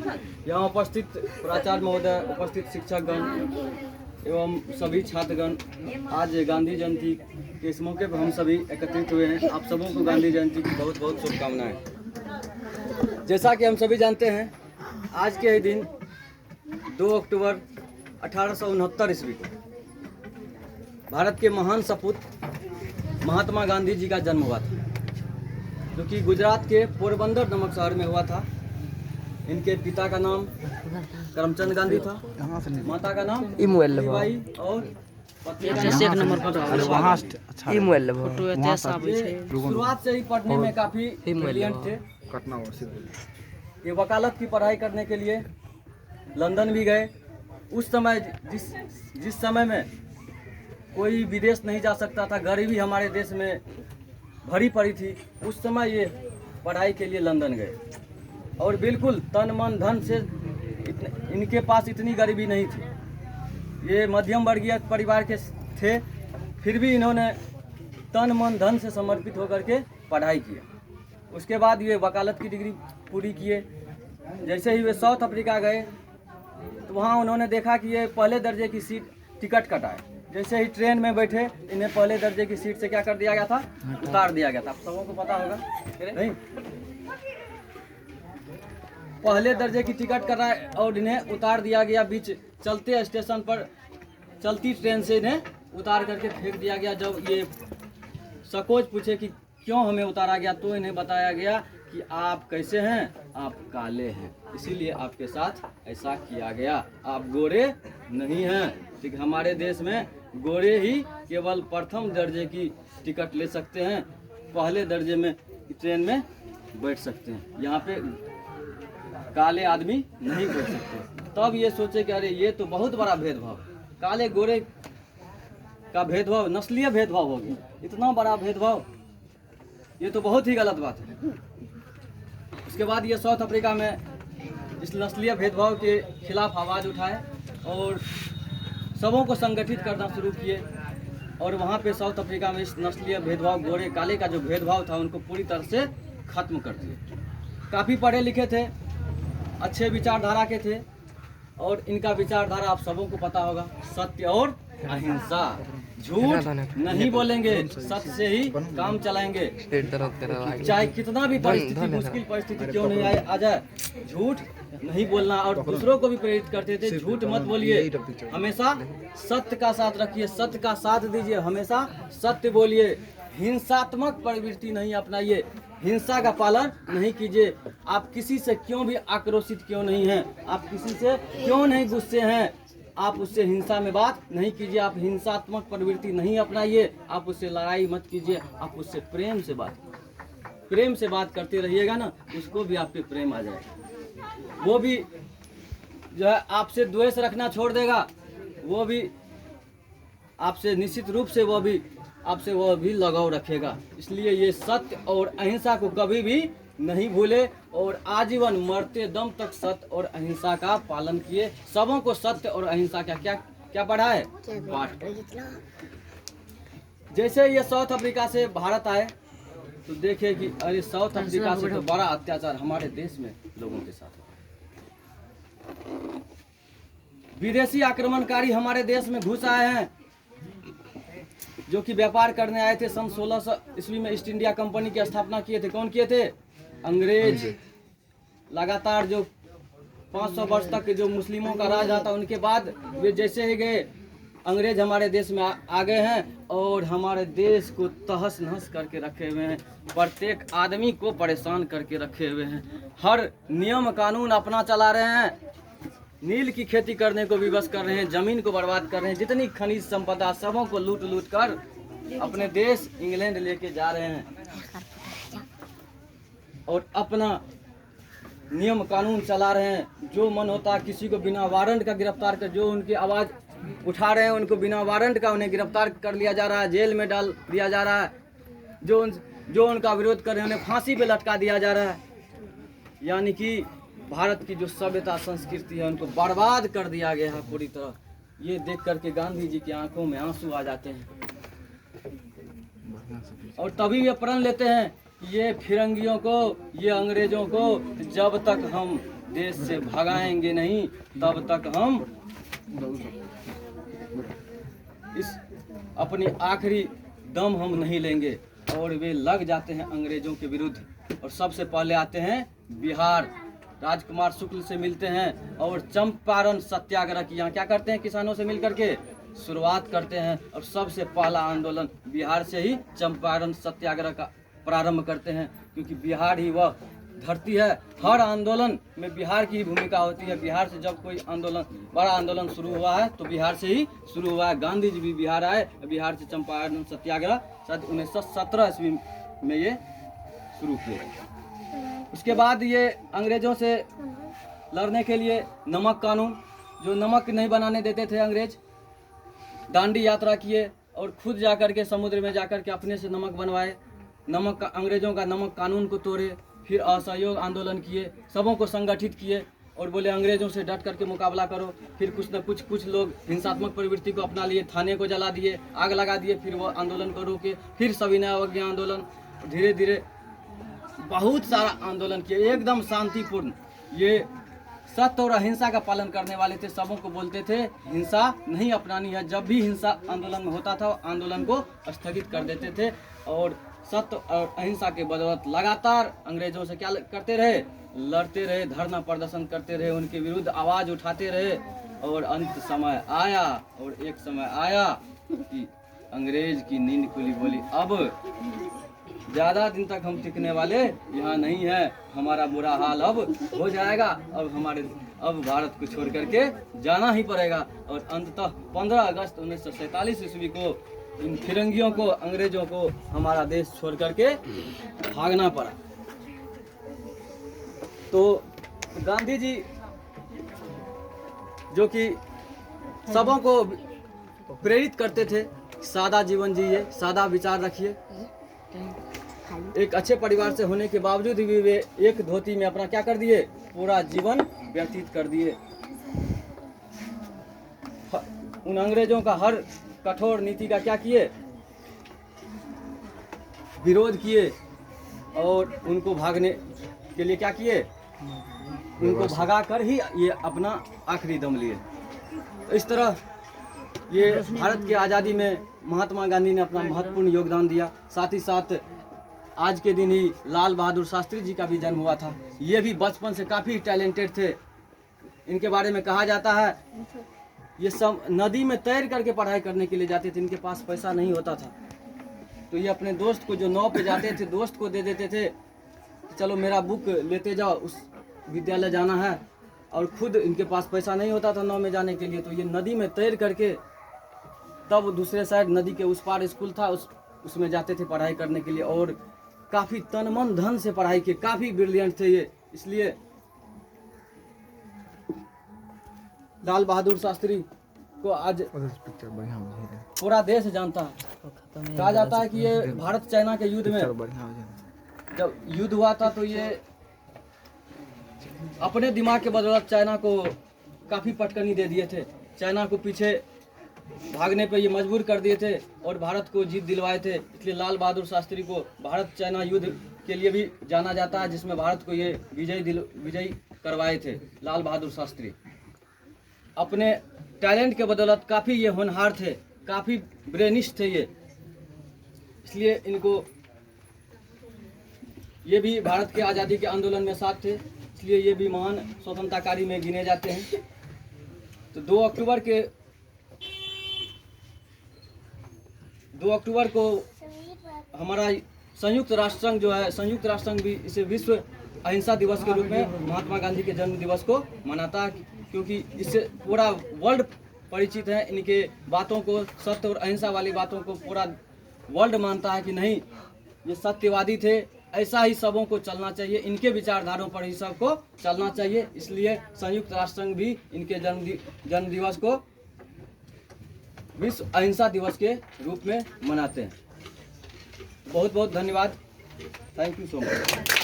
यहाँ उपस्थित प्राचार्य महोदय, उपस्थित शिक्षकगण एवं सभी छात्रगण, आज गांधी जयंती के इस मौके पर हम सभी एकत्रित हुए हैं। आप सबों को गांधी जयंती की बहुत बहुत शुभकामनाएं। जैसा कि हम सभी जानते हैं, आज के ही दिन 2 अक्टूबर 1869 ईस्वी को भारत के महान सपूत महात्मा गांधी जी का जन्म हुआ था, जो कि गुजरात के पोरबंदर नामक शहर में हुआ था। इनके पिता का नाम करमचंद गांधी था, माता का नाम बाई और पत्नी का नाम शुरुआत से ही पढ़ने में काफ़ी ब्रिलियंट थे। ये वकालत की पढ़ाई करने के लिए लंदन भी गए। उस समय जिस समय में कोई विदेश नहीं जा सकता था, गरीबी हमारे देश में भरी पड़ी थी, उस समय ये पढ़ाई के लिए लंदन गए और बिल्कुल तन मन धन से इनके पास इतनी गरीबी नहीं थी। ये मध्यम वर्गीय परिवार के थे, फिर भी इन्होंने तन मन धन से समर्पित होकर के पढ़ाई किया। उसके बाद ये वकालत की डिग्री पूरी किए। जैसे ही वे साउथ अफ्रीका गए तो वहाँ उन्होंने देखा कि ये पहले दर्जे की सीट टिकट कटाए। जैसे ही ट्रेन में बैठे, इन्हें पहले दर्जे की सीट से क्या कर दिया गया था, उतार दिया गया था। आप सबों को पता होगा नहीं? पहले दर्जे की टिकट कराए और इन्हें उतार दिया गया। बीच चलते स्टेशन पर चलती ट्रेन से इन्हें उतार करके फेंक दिया गया। जब ये सकोच पूछे कि क्यों हमें उतारा गया, तो इन्हें बताया गया कि आप कैसे हैं, आप काले हैं, इसीलिए आपके साथ ऐसा किया गया। आप गोरे नहीं हैं। ठीक, हमारे देश में गोरे ही केवल प्रथम दर्जे की टिकट ले सकते हैं, पहले दर्जे में ट्रेन में बैठ सकते हैं। यहाँ पे काले आदमी नहीं बैठ सकते। तब ये सोचे कि अरे ये तो बहुत बड़ा भेदभाव, काले गोरे का भेदभाव, नस्लीय भेदभाव हो गया, इतना बड़ा भेदभाव, ये तो बहुत ही गलत बात है। उसके बाद ये साउथ अफ्रीका में इस नस्लीय भेदभाव के खिलाफ आवाज़ उठाए और सबों को संगठित करना शुरू किए। और वहाँ पे साउथ अफ्रीका में इस नस्लीय भेदभाव, गोरे काले का जो भेदभाव था, उनको पूरी तरह से ख़त्म कर दिए। काफ़ी पढ़े लिखे थे, अच्छे विचारधारा के थे और इनका विचारधारा आप सबों को पता होगा, सत्य और अहिंसा। झूठ नहीं बोलेंगे, सत्य से ही काम चलाएंगे। चाहे कितना भी परिस्थिति, मुश्किल परिस्थिति क्यों नहीं आ जाए, झूठ नहीं बोलना। और दूसरों को भी प्रेरित करते थे, झूठ मत बोलिए, हमेशा सत्य का साथ रखिए, सत्य का साथ दीजिए, हमेशा सत्य बोलिए, हिंसात्मक प्रवृत्ति नहीं अपनाइए, हिंसा का पालन नहीं कीजिए। आप किसी से क्यों भी आक्रोशित क्यों नहीं हैं, आप किसी से क्यों नहीं गुस्से हैं, आप उससे हिंसा में बात नहीं कीजिए, आप हिंसात्मक प्रवृत्ति नहीं अपनाइए, आप उससे लड़ाई मत कीजिए, आप उससे प्रेम से बात करते रहिएगा ना, उसको भी आप पे प्रेम आ जाएगा। वो भी जो है आपसे द्वेष रखना छोड़ देगा, वो भी आपसे निश्चित रूप से वो भी लगाव रखेगा। इसलिए ये सत्य और अहिंसा को कभी भी नहीं भूले और आजीवन मरते दम तक सत्य और अहिंसा का पालन किए। सबों को सत्य और अहिंसा का क्या पढ़ा है, पाठ। जैसे ये साउथ अफ्रीका से भारत आए तो देखे कि अरे साउथ अफ्रीका से तो बड़ा अत्याचार हमारे देश में लोगों के साथ। विदेशी आक्रमणकारी हमारे देश में घुस आए हैं, जो कि व्यापार करने आए थे। सन 1600 ईस्वी में ईस्ट इंडिया कंपनी की स्थापना किए थे। कौन किए थे? अंग्रेज। लगातार जो 500 वर्ष तक जो मुस्लिमों का राज रहा था, उनके बाद वे जैसे ही गए, अंग्रेज हमारे देश में आ गए हैं और हमारे देश को तहस नहस करके रखे हुए हैं। प्रत्येक आदमी को परेशान करके रखे हुए हैं। हर नियम कानून अपना चला रहे हैं। नील की खेती करने को विवश कर रहे हैं, जमीन को बर्बाद कर रहे हैं। जितनी खनिज संपदा सबों को लूट कर अपने देश इंग्लैंड लेके जा रहे हैं और अपना नियम कानून चला रहे हैं। जो मन होता किसी को बिना वारंट का गिरफ्तार कर, जो उनकी आवाज़ उठा रहे हैं उनको बिना वारंट का उन्हें गिरफ्तार कर लिया जा रहा है, जेल में डाल दिया जा रहा है। जो उनका विरोध कर रहे हैं उन्हें फांसी पे लटका दिया जा रहा है। यानी कि भारत की जो सभ्यता संस्कृति है उनको बर्बाद कर दिया गया है पूरी तरह। ये देख करके गांधी जी की आंखों में आंसू आ जाते हैं और तभी वे प्रण लेते हैं कि ये फिरंगियों को, ये अंग्रेजों को जब तक हम देश से भगाएंगे नहीं, तब तक हम इस अपनी आखिरी दम हम नहीं लेंगे। और वे लग जाते हैं अंग्रेजों के विरुद्ध। और सबसे पहले आते हैं बिहार, राजकुमार शुक्ल से मिलते हैं और चंपारण सत्याग्रह की यहाँ क्या करते हैं, किसानों से मिलकर के शुरुआत करते हैं। और सबसे पहला आंदोलन बिहार से ही चंपारण सत्याग्रह का प्रारंभ करते हैं, क्योंकि बिहार ही वह धरती है। हर आंदोलन में बिहार की भूमिका होती है। बिहार से जब कोई आंदोलन, बड़ा आंदोलन शुरू हुआ है तो बिहार से ही शुरू हुआ है। गांधी जी भी बिहार आए, बिहार से चंपारण सत्याग्रह शायद 1917 ईस्वी में ये शुरू किए। उसके बाद ये अंग्रेजों से लड़ने के लिए नमक कानून, जो नमक नहीं बनाने देते थे अंग्रेज, दांडी यात्रा किए और खुद जाकर के समुद्र में जाकर के अपने से नमक बनवाए। नमक का, अंग्रेजों का नमक कानून को तोड़े। फिर असहयोग आंदोलन किए, सबों को संगठित किए और बोले अंग्रेजों से डट करके मुकाबला करो। फिर कुछ न कुछ लोग हिंसात्मक प्रवृत्ति को अपना लिए, थाने को जला दिए, आग लगा दिए। फिर वो आंदोलन को रोके, फिर सविनय अवज्ञा आंदोलन, धीरे धीरे बहुत सारा आंदोलन किए, एकदम शांतिपूर्ण। ये सत्य और अहिंसा का पालन करने वाले थे। सबों को बोलते थे हिंसा नहीं अपनानी है। जब भी हिंसा आंदोलन में होता था आंदोलन को स्थगित कर देते थे। और सत्य और अहिंसा के बदौलत लगातार अंग्रेजों से क्या करते रहे, लड़ते रहे, धरना प्रदर्शन करते रहे, उनके विरुद्ध आवाज उठाते रहे। और अंत समय आया, और एक समय आया कि अंग्रेज की नींद खुली, बोली अब ज़्यादा दिन तक हम टिकने वाले यहाँ नहीं है, हमारा बुरा हाल अब हो जाएगा, अब भारत को छोड़ करके जाना ही पड़ेगा। और अंततः 15 अगस्त 1947 ईस्वी को इन फिरंगियों को, अंग्रेजों को हमारा देश छोड़ करके भागना पड़ा। तो गांधी जी जो कि सबों को प्रेरित करते थे, सादा जीवन जिए, सादा विचार रखिए। एक अच्छे परिवार से होने के बावजूद भी वे एक धोती में अपना क्या कर दिए, पूरा जीवन व्यतीत कर दिए। उन अंग्रेजों का हर कठोर नीति का क्या किए, विरोध किए और उनको भागने के लिए क्या किए, उनको भगा कर ही ये अपना आखिरी दम लिए। इस तरह ये भारत की आज़ादी में महात्मा गांधी ने अपना महत्वपूर्ण योगदान दिया। साथ ही साथ आज के दिन ही लाल बहादुर शास्त्री जी का भी जन्म हुआ था। ये भी बचपन से काफ़ी टैलेंटेड थे। इनके बारे में कहा जाता है ये सब नदी में तैर करके पढ़ाई करने के लिए जाते थे, इनके पास पैसा नहीं होता था। तो ये अपने दोस्त को, जो नाव पे जाते थे, दोस्त को दे देते थे, चलो मेरा बुक लेते जाओ, उस विद्यालय जाना है। और खुद इनके पास पैसा नहीं होता था नाव में जाने के लिए, तो ये नदी में तैर करके, तब दूसरे साइड नदी के उस पार स्कूल था, उसमें जाते थे पढ़ाई करने के लिए। और काफ़ी तन मन धन से पढ़ाई की, काफ़ी ब्रिलियंट थे ये। इसलिए लाल बहादुर शास्त्री को आज पूरा देश जानता है। कहा जाता है कि ये भारत चाइना के युद्ध में, जब युद्ध हुआ था तो ये अपने दिमाग के बदौलत चाइना को काफ़ी पटकनी दे दिए थे। चाइना को पीछे भागने पे ये मजबूर कर दिए थे और भारत को जीत दिलवाए थे। इसलिए लाल बहादुर शास्त्री को भारत चाइना युद्ध के लिए भी जाना जाता है, जिसमें भारत को ये विजयी करवाए थे लाल बहादुर शास्त्री। अपने टैलेंट के बदौलत काफ़ी ये होनहार थे, काफ़ी ब्रेनिस्ट थे ये। इसलिए इनको, ये भी भारत के आज़ादी के आंदोलन में साथ थे, इसलिए ये भी महान स्वतंत्रताकारी में गिने जाते हैं। तो 2 अक्टूबर को हमारा संयुक्त राष्ट्र संघ जो है, संयुक्त राष्ट्र संघ भी इसे विश्व अहिंसा दिवस के रूप में महात्मा गांधी के जन्म दिवस को मनाता है, क्योंकि इससे पूरा वर्ल्ड परिचित है। इनके बातों को, सत्य और अहिंसा वाली बातों को पूरा वर्ल्ड मानता है कि नहीं, ये सत्यवादी थे, ऐसा ही सबों को चलना चाहिए, इनके विचारधारों पर ही सबको चलना चाहिए। इसलिए संयुक्त राष्ट्र संघ भी इनके जन्म दिवस को विश्व अहिंसा दिवस के रूप में मनाते हैं। बहुत बहुत धन्यवाद। Thank you so much.